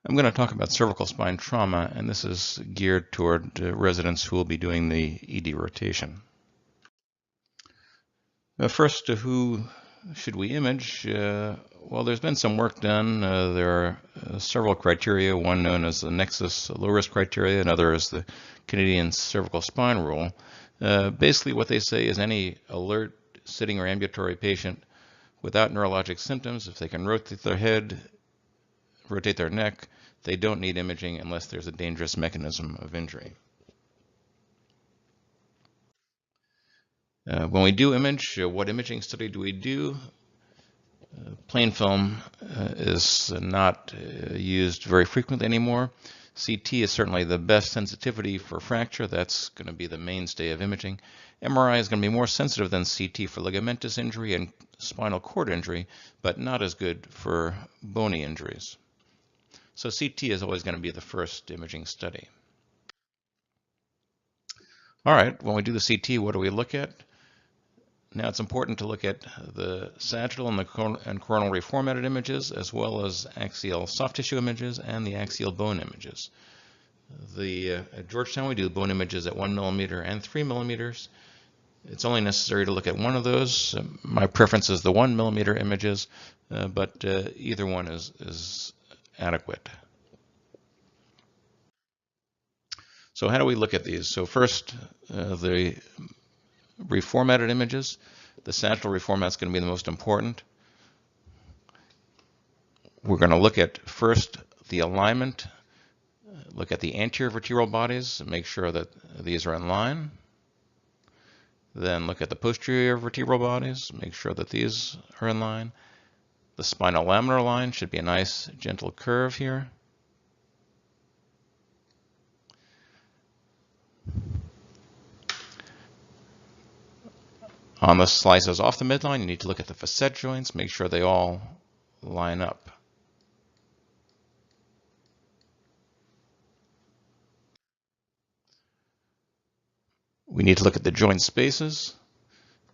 I'm going to talk about cervical spine trauma, and this is geared toward residents who will be doing the ED rotation. First, who should we image? Well, there's been some work done. There are several criteria, one known as the NEXUS low-risk criteria, another is the Canadian cervical spine rule. Basically, what they say is any alert sitting or ambulatory patient without neurologic symptoms, if they can rotate their head, rotate their neck, they don't need imaging unless there's a dangerous mechanism of injury. When we do image, what imaging study do we do? Plain film is not used very frequently anymore. CT is certainly the best sensitivity for fracture. That's going to be the mainstay of imaging. MRI is going to be more sensitive than CT for ligamentous injury and spinal cord injury, but not as good for bony injuries. So CT is always going to be the first imaging study. All right, when we do the CT, what do we look at? Now it's important to look at the sagittal and coronal reformatted images, as well as axial soft tissue images and the axial bone images. At Georgetown, we do bone images at 1 millimeter and 3 millimeters. It's only necessary to look at one of those. My preference is the 1 millimeter images, but either one is adequate. So how do we look at these? So first, the reformatted images. The sagittal reformat is going to be the most important. We're going to look at first the alignment, look at the anterior vertebral bodies, make sure that these are in line. Then look at the posterior vertebral bodies, make sure that these are in line. The spinal laminar line should be a nice gentle curve here. On the slices off the midline, you need to look at the facet joints, make sure they all line up. We need to look at the joint spaces,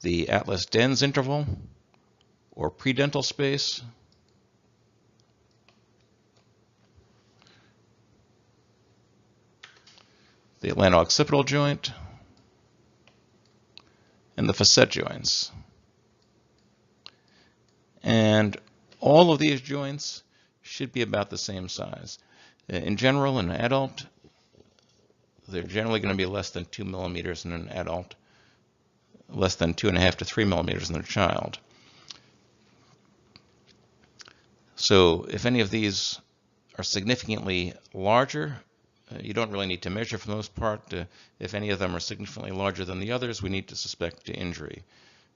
the atlas dens interval, or predental space, the Atlanto-occipital joint, and the facet joints. And all of these joints should be about the same size. In general, in an adult, they're generally going to be less than 2 millimeters in an adult, less than 2.5 to 3 millimeters in a child. So if any of these are significantly larger, you don't really need to measure for the most part. If any of them are significantly larger than the others, we need to suspect injury.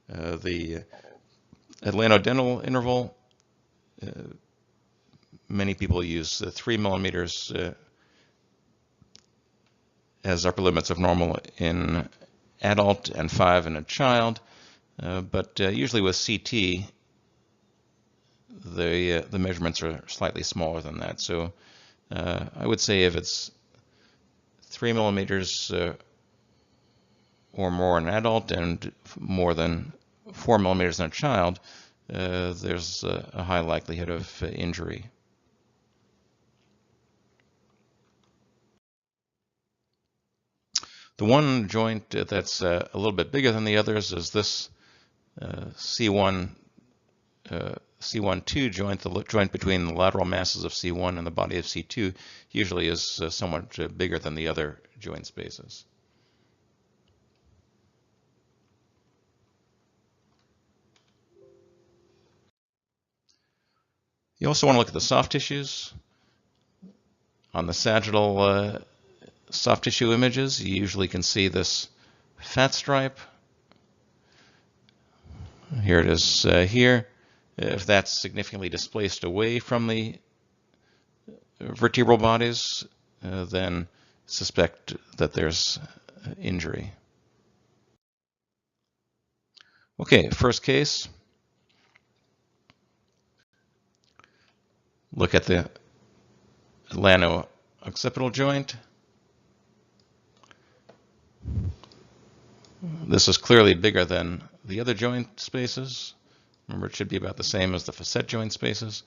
The atlantodental interval, many people use 3 millimeters as upper limits of normal in adult and 5 in a child, but usually with CT, the measurements are slightly smaller than that. So I would say if it's 3 millimeters or more in an adult and more than 4 millimeters in a child, there's a high likelihood of injury. The one joint that's a little bit bigger than the others is this C1-2 joint, the joint between the lateral masses of C1 and the body of C2 usually is somewhat bigger than the other joint spaces. You also want to look at the soft tissues. On the sagittal soft tissue images, you usually can see this fat stripe. Here it is here. If that's significantly displaced away from the vertebral bodies, then suspect that there's injury. Okay, first case. Look at the Atlanto-occipital joint. This is clearly bigger than the other joint spaces. Remember, it should be about the same as the facet joint spaces.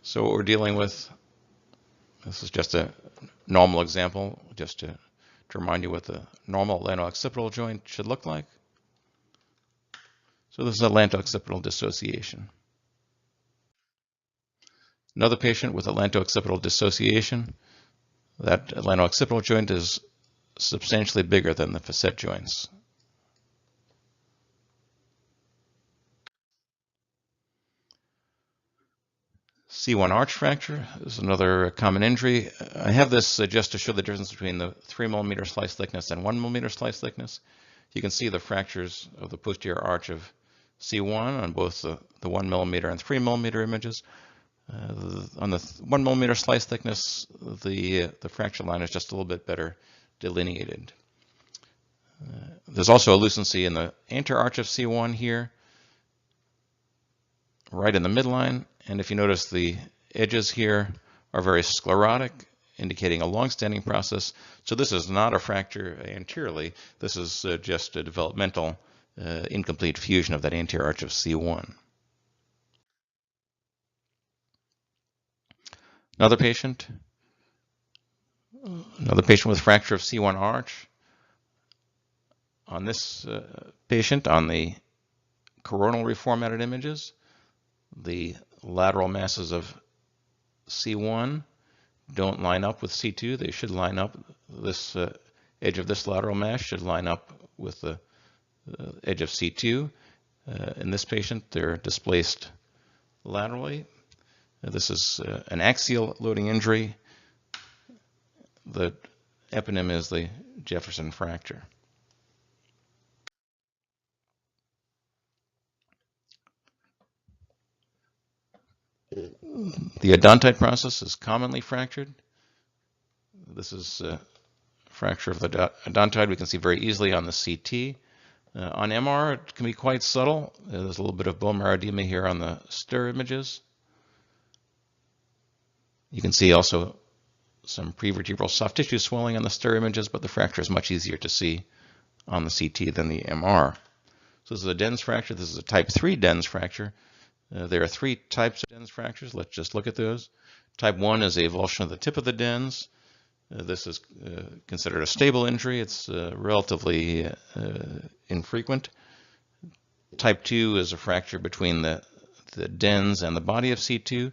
So what we're dealing with, this is just a normal example, just to remind you what the normal atlanto-occipital joint should look like. So this is atlanto-occipital dissociation. Another patient with atlanto-occipital dissociation, that atlanto-occipital joint is substantially bigger than the facet joints. C1 arch fracture is another common injury. I have this just to show the difference between the 3 millimeter slice thickness and 1 millimeter slice thickness. You can see the fractures of the posterior arch of C1 on both the 1 millimeter and 3 millimeter images. On the 1 millimeter slice thickness, the fracture line is just a little bit better delineated. There's also a lucency in the anterior arch of C1 here, right in the midline. And if you notice, the edges here are very sclerotic, indicating a long-standing process. So this is not a fracture anteriorly. This is just a developmental incomplete fusion of that anterior arch of C1. Another patient with fracture of C1 arch. On this patient, on the coronal reformatted images, the lateral masses of C1 don't line up with C2. They should line up. This edge of this lateral mass should line up with the edge of C2. In this patient, they're displaced laterally. This is an axial loading injury. The eponym is the Jefferson fracture. The odontite process is commonly fractured. This is a fracture of the odontide. We can see very easily on the CT. On MR, it can be quite subtle. There's a little bit of bone marrow edema here on the STIR images. You can see also some prevertebral soft tissue swelling on the STIR images, but the fracture is much easier to see on the CT than the MR. So this is a dens fracture. This is a type 3 dens fracture. There are 3 types of dens fractures. Let's just look at those. Type 1 is a avulsion of the tip of the dens. This is considered a stable injury. It's relatively infrequent. Type 2 is a fracture between the dens and the body of C2.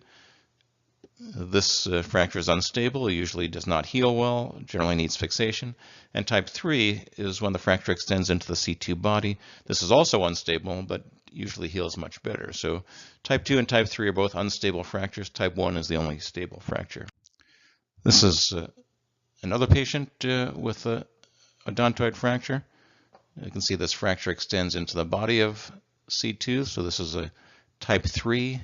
This fracture is unstable, usually does not heal well, generally needs fixation. And type 3 is when the fracture extends into the C2 body. This is also unstable, but usually heals much better. So type 2 and type 3 are both unstable fractures. Type 1 is the only stable fracture. This is another patient with a odontoid fracture. You can see this fracture extends into the body of C2. So this is a type 3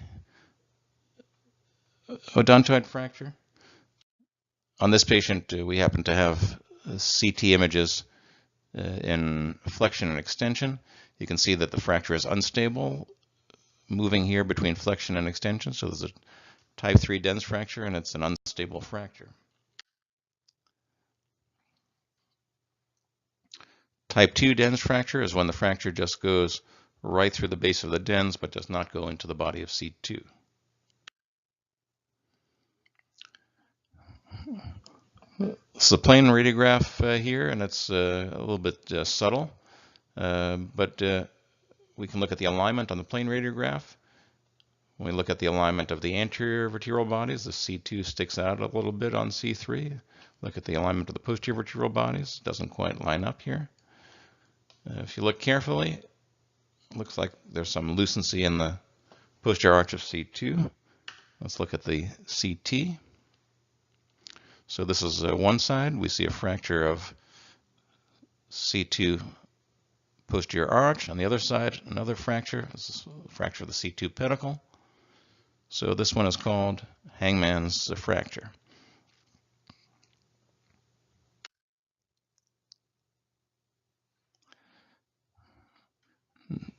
odontoid fracture. On this patient, we happen to have CT images in flexion and extension. You can see that the fracture is unstable, moving here between flexion and extension. So there's a type 3 dens fracture, and it's an unstable fracture. Type 2 dens fracture is when the fracture just goes right through the base of the dens, but does not go into the body of C2. It's a plain radiograph here, and it's a little bit subtle, but we can look at the alignment on the plain radiograph. When we look at the alignment of the anterior vertebral bodies, the C2 sticks out a little bit on C3. Look at the alignment of the posterior vertebral bodies, doesn't quite line up here. If you look carefully, it looks like there's some lucency in the posterior arch of C2. Let's look at the CT. So this is one side. We see a fracture of C2 posterior arch. On the other side, another fracture. This is a fracture of the C2 pedicle. So this one is called Hangman's fracture.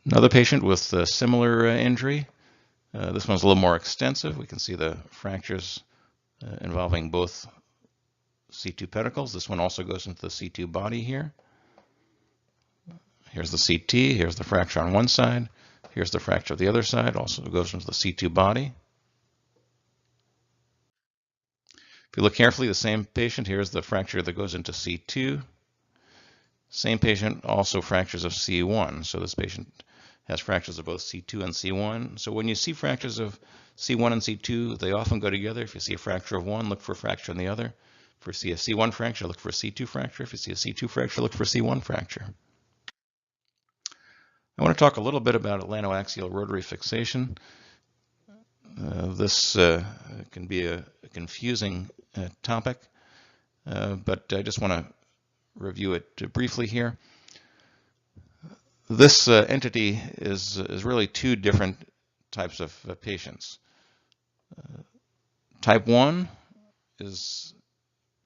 Another patient with a similar injury. This one's a little more extensive. We can see the fractures involving both C2 pedicles. This one also goes into the C2 body here. Here's the CT. Here's the fracture on one side. Here's the fracture of the other side. Also goes into the C2 body. If you look carefully, the same patient, here's the fracture that goes into C2. Same patient also fractures of C1. So this patient has fractures of both C2 and C1. So when you see fractures of C1 and C2, they often go together. If you see a fracture of one, look for a fracture in the other. If you see a C1 fracture, look for a C2 fracture. If you see a C2 fracture, look for a C1 fracture. I want to talk a little bit about atlantoaxial rotary fixation. This can be a confusing topic, but I just want to review it briefly here. This entity is really two different types of patients. Type 1 is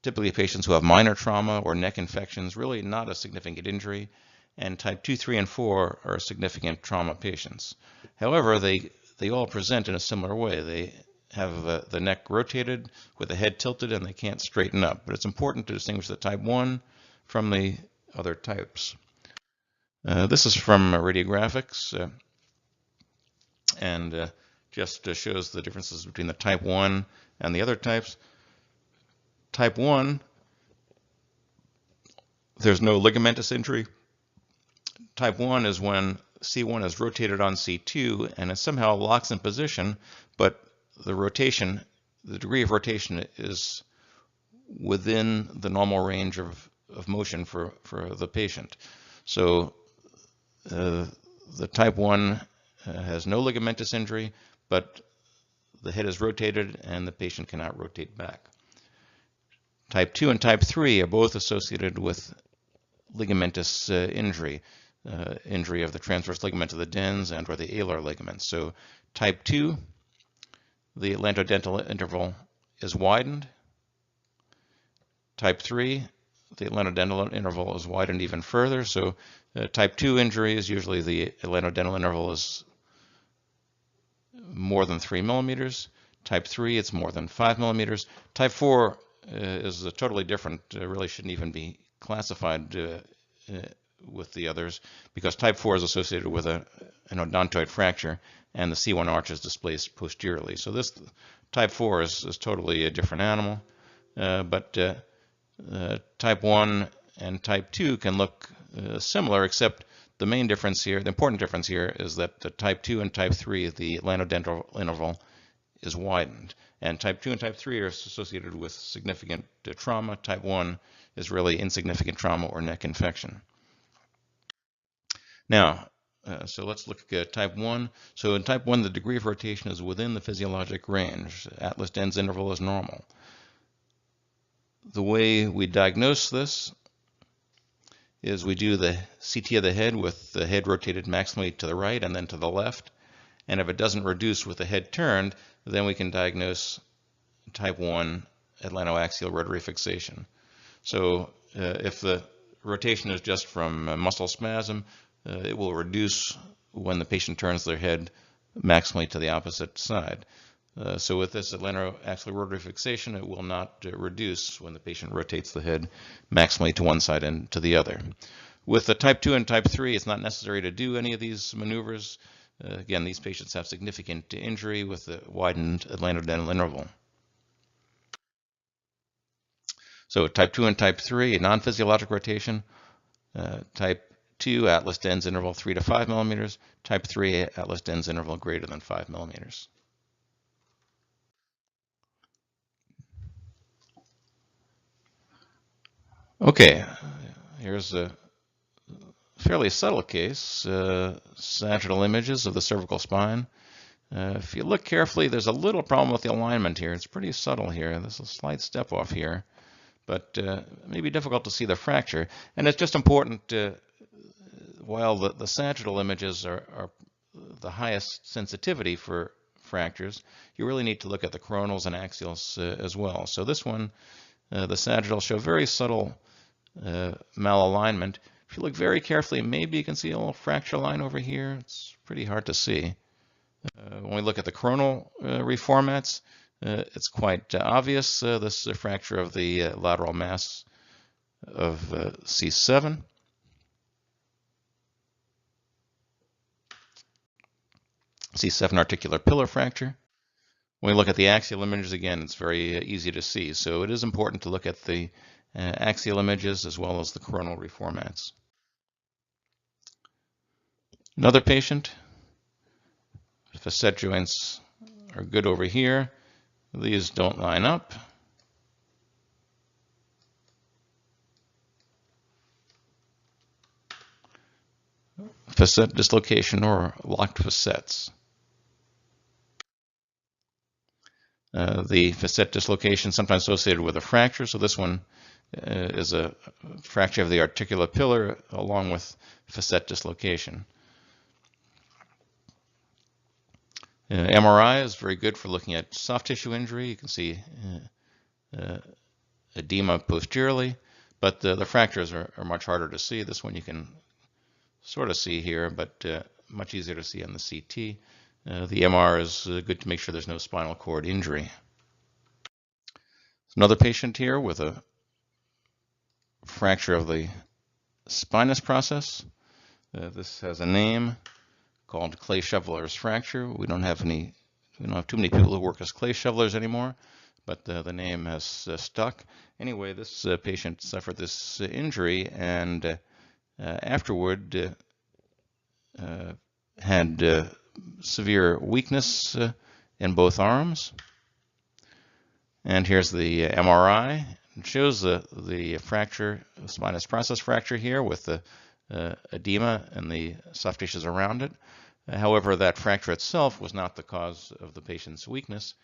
typically patients who have minor trauma or neck infections, really not a significant injury, and type 2, 3, and 4 are significant trauma patients. However, they all present in a similar way. They have the neck rotated with the head tilted and they can't straighten up. But it's important to distinguish the type 1 from the other types. This is from radiographics and just shows the differences between the type 1 and the other types. Type 1, there's no ligamentous injury. Type 1 is when C1 is rotated on C2 and it somehow locks in position, but the rotation, the degree of rotation is within the normal range of motion for the patient. So the type 1 has no ligamentous injury, but the head is rotated and the patient cannot rotate back. Type 2 and type 3 are both associated with ligamentous injury. Injury of the transverse ligament of the dens and or the alar ligaments. So type 2, the atlantodental interval is widened. Type 3, the atlantodental interval is widened even further. So type 2 injuries, usually the atlantodental interval is more than 3 millimeters. Type 3, it's more than 5 millimeters. Type 4 is totally different, really shouldn't even be classified with the others, because type 4 is associated with an odontoid fracture and the C1 arch is displaced posteriorly. So this type 4 is totally a different animal, but type 1 and type 2 can look similar, except the main difference here, the important difference here, is that the type 2 and type 3, the atlantodental interval is widened. And type 2 and type 3 are associated with significant trauma. Type 1 is really insignificant trauma or neck infection. Now, so let's look at type 1. So in type 1, the degree of rotation is within the physiologic range. Atlas dens interval is normal. The way we diagnose this is we do the CT of the head with the head rotated maximally to the right and then to the left. And if it doesn't reduce with the head turned, then we can diagnose type 1 atlantoaxial rotary fixation. So if the rotation is just from muscle spasm, it will reduce when the patient turns their head maximally to the opposite side. So with this atlantoaxial rotary fixation, it will not reduce when the patient rotates the head maximally to one side and to the other. With the type 2 and type 3, it's not necessary to do any of these maneuvers. Again, these patients have significant injury with the widened atlantodental interval. So type 2 and type 3, non-physiologic rotation. Type 2, atlas dens interval 3 to 5 millimeters. Type 3, atlas dens interval greater than 5 millimeters. Okay, here's a fairly subtle case, sagittal images of the cervical spine. If you look carefully, there's a little problem with the alignment here. It's pretty subtle here. There's a slight step off here, but it may be difficult to see the fracture. And it's just important, while the sagittal images are the highest sensitivity for fractures, you really need to look at the coronals and axials as well. So this one, the sagittal show very subtle malalignment. If you look very carefully, maybe you can see a little fracture line over here. It's pretty hard to see. When we look at the coronal reformats, it's quite obvious. This is a fracture of the lateral mass of C7. C7 articular pillar fracture. When we look at the axial images, again, it's very easy to see. So it is important to look at the axial images as well as the coronal reformats. Another patient, facet joints are good over here. These don't line up. Facet dislocation or locked facets. The facet dislocation is sometimes associated with a fracture, so this one is a fracture of the articular pillar along with facet dislocation. MRI is very good for looking at soft tissue injury. You can see edema posteriorly, but the fractures are much harder to see. This one you can sort of see here, but much easier to see on the CT. The MR is good to make sure there's no spinal cord injury. Another patient here with a fracture of the spinous process. This has a name called clay shoveler's fracture. We don't have too many people who work as clay shovelers anymore, but the name has stuck. Anyway, this patient suffered this injury and afterward had severe weakness in both arms. And here's the MRI. It shows the fracture, the spinous process fracture here with the edema and the soft tissues around it. However, that fracture itself was not the cause of the patient's weakness.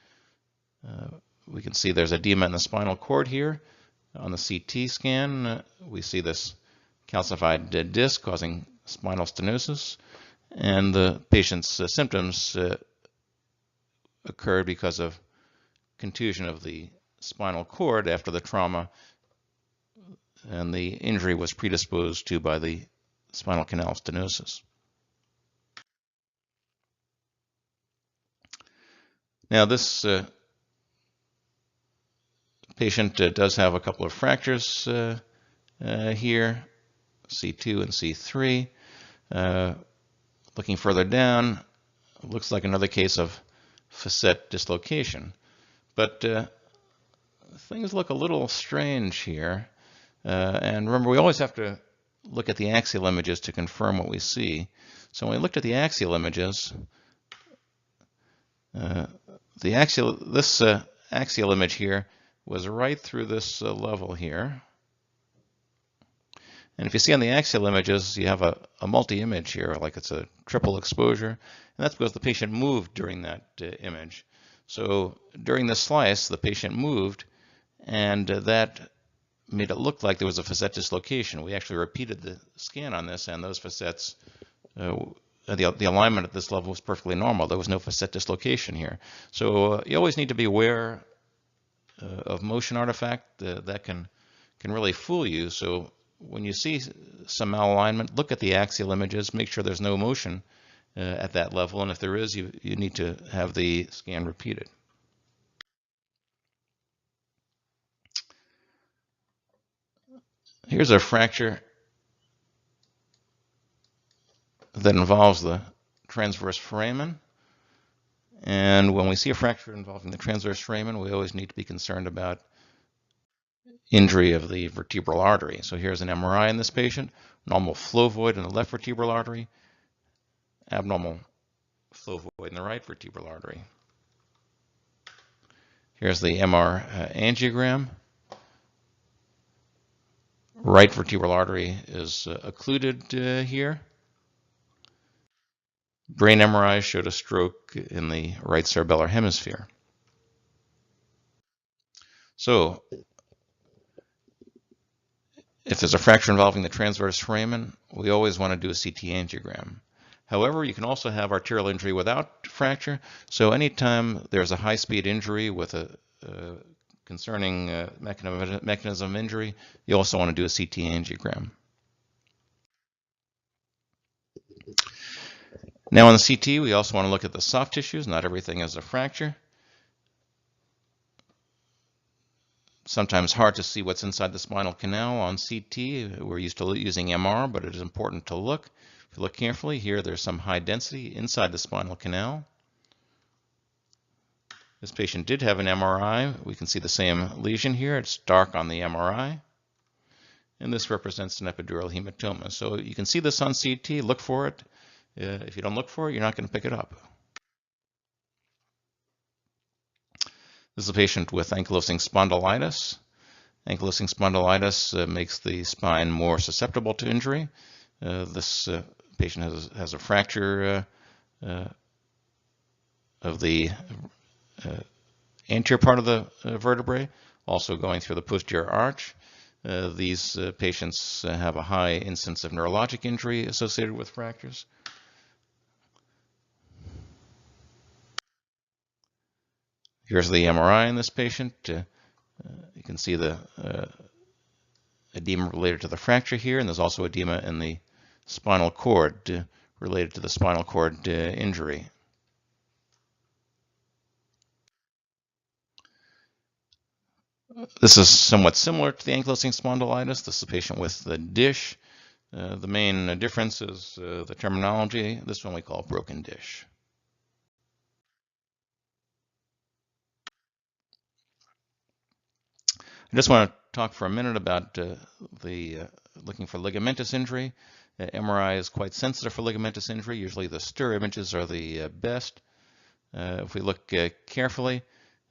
We can see there's edema in the spinal cord here. On the CT scan, we see this calcified disc causing spinal stenosis, and the patient's symptoms occurred because of contusion of the spinal cord after the trauma, and the injury was predisposed to by the spinal canal stenosis. Now this patient does have a couple of fractures here, C2 and C3. Looking further down, it looks like another case of facet dislocation. But things look a little strange here. And remember, we always have to look at the axial images to confirm what we see. So when we looked at the axial images, this axial image here was right through this level here. And if you see on the axial images, you have a multi-image here, like it's a triple exposure. And that's because the patient moved during that image. So during this slice, the patient moved, and that made it look like there was a facet dislocation. We actually repeated the scan on this, and those facets, the alignment at this level was perfectly normal. There was no facet dislocation here. So you always need to be aware of motion artifact. That can really fool you. So when you see some malalignment, look at the axial images, make sure there's no motion at that level, and if there is, you need to have the scan repeated. Here's a fracture that involves the transverse foramen. And when we see a fracture involving the transverse foramen, we always need to be concerned about injury of the vertebral artery. So here's an MRI in this patient, normal flow void in the left vertebral artery, abnormal flow void in the right vertebral artery. Here's the MR angiogram. Right vertebral artery is occluded here. Brain MRI showed a stroke in the right cerebellar hemisphere. So, if there's a fracture involving the transverse foramen, we always want to do a CT angiogram. However, you can also have arterial injury without fracture. So anytime there's a high-speed injury with a concerning mechanism of injury, you also want to do a CT angiogram. Now on the CT, we also want to look at the soft tissues. Not everything is a fracture. Sometimes hard to see what's inside the spinal canal on CT. We're used to using MR, but it is important to look. If you look carefully, here there's some high density inside the spinal canal. This patient did have an MRI. We can see the same lesion here. It's dark on the MRI. And this represents an epidural hematoma. So you can see this on CT. Look for it. If you don't look for it, you're not going to pick it up. This is a patient with ankylosing spondylitis. Ankylosing spondylitis makes the spine more susceptible to injury. This patient has a fracture of the anterior part of the vertebrae, also going through the posterior arch. These patients have a high incidence of neurologic injury associated with fractures. Here's the MRI in this patient. You can see the edema related to the fracture here, and there's also edema in the spinal cord related to the spinal cord injury. This is somewhat similar to the ankylosing spondylitis. This is a patient with the dish. The main difference is the terminology. This one we call broken dish. I just want to talk for a minute about looking for ligamentous injury. MRI is quite sensitive for ligamentous injury. Usually the stir images are the best. If we look carefully,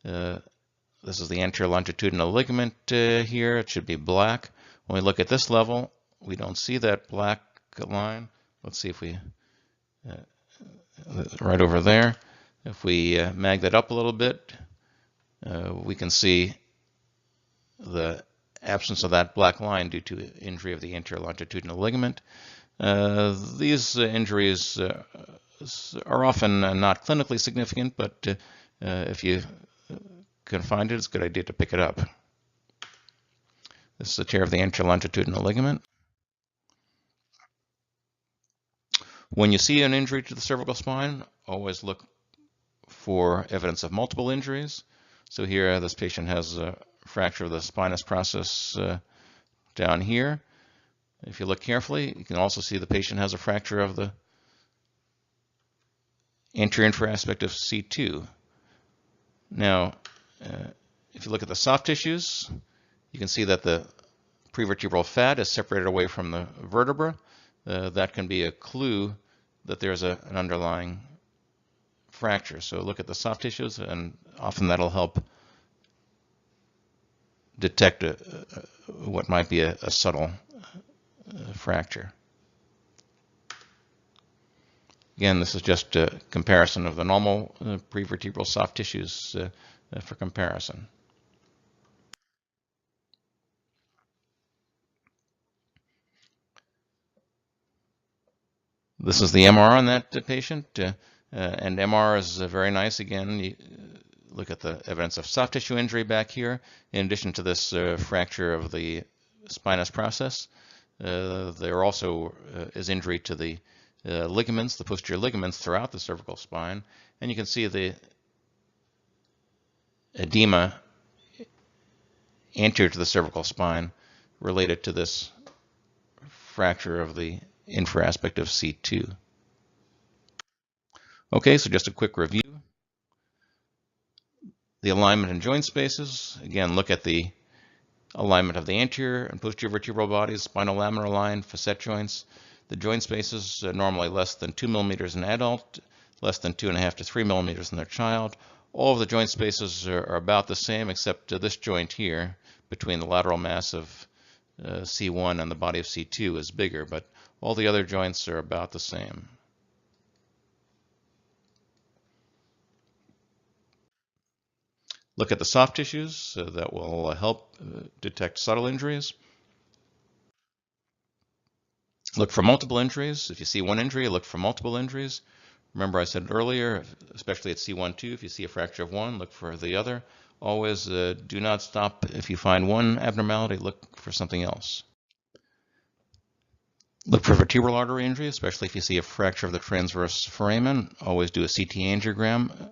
this is the anterior longitudinal ligament here. It should be black. When we look at this level, we don't see that black line. Let's see if we, right over there, if we mag that up a little bit, we can see the absence of that black line due to injury of the anterior longitudinal ligament. These injuries are often not clinically significant, but if you can find it, it's a good idea to pick it up. This is a tear of the anterior longitudinal ligament. When you see an injury to the cervical spine, always look for evidence of multiple injuries. So here, this patient has a fracture of the spinous process down here. If you look carefully, you can also see the patient has a fracture of the anterior infra-aspect of C2. Now, if you look at the soft tissues, you can see that the prevertebral fat is separated away from the vertebra. That can be a clue that there's an underlying fracture. So look at the soft tissues, and often that'll help detect what might be a subtle fracture. Again, this is just a comparison of the normal prevertebral soft tissues for comparison. This is the MR on that patient, and MR is very nice. Again, you look at the evidence of soft tissue injury back here. In addition to this fracture of the spinous process, there also is injury to the ligaments, the posterior ligaments throughout the cervical spine, and you can see the edema anterior to the cervical spine related to this fracture of the infra-aspect of C2. Okay, so just a quick review. The alignment and joint spaces. Again, look at the alignment of the anterior and posterior vertebral bodies, spinal laminar line, facet joints. The joint spaces are normally less than 2 millimeters in adult, less than 2.5 to 3 millimeters in their child. All of the joint spaces are about the same, except this joint here between the lateral mass of C1 and the body of C2 is bigger, but all the other joints are about the same. Look at the soft tissues that will help detect subtle injuries. Look for multiple injuries. If you see one injury, look for multiple injuries. Remember I said earlier, especially at C1-2, if you see a fracture of one, look for the other. Always do not stop. If you find one abnormality, look for something else. Look for vertebral artery injury, especially if you see a fracture of the transverse foramen. Always do a CT angiogram.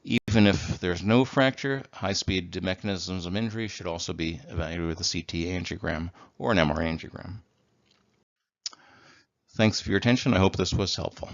Even if there's no fracture, high-speed mechanisms of injury should also be evaluated with a CT angiogram or an MR angiogram. Thanks for your attention. I hope this was helpful.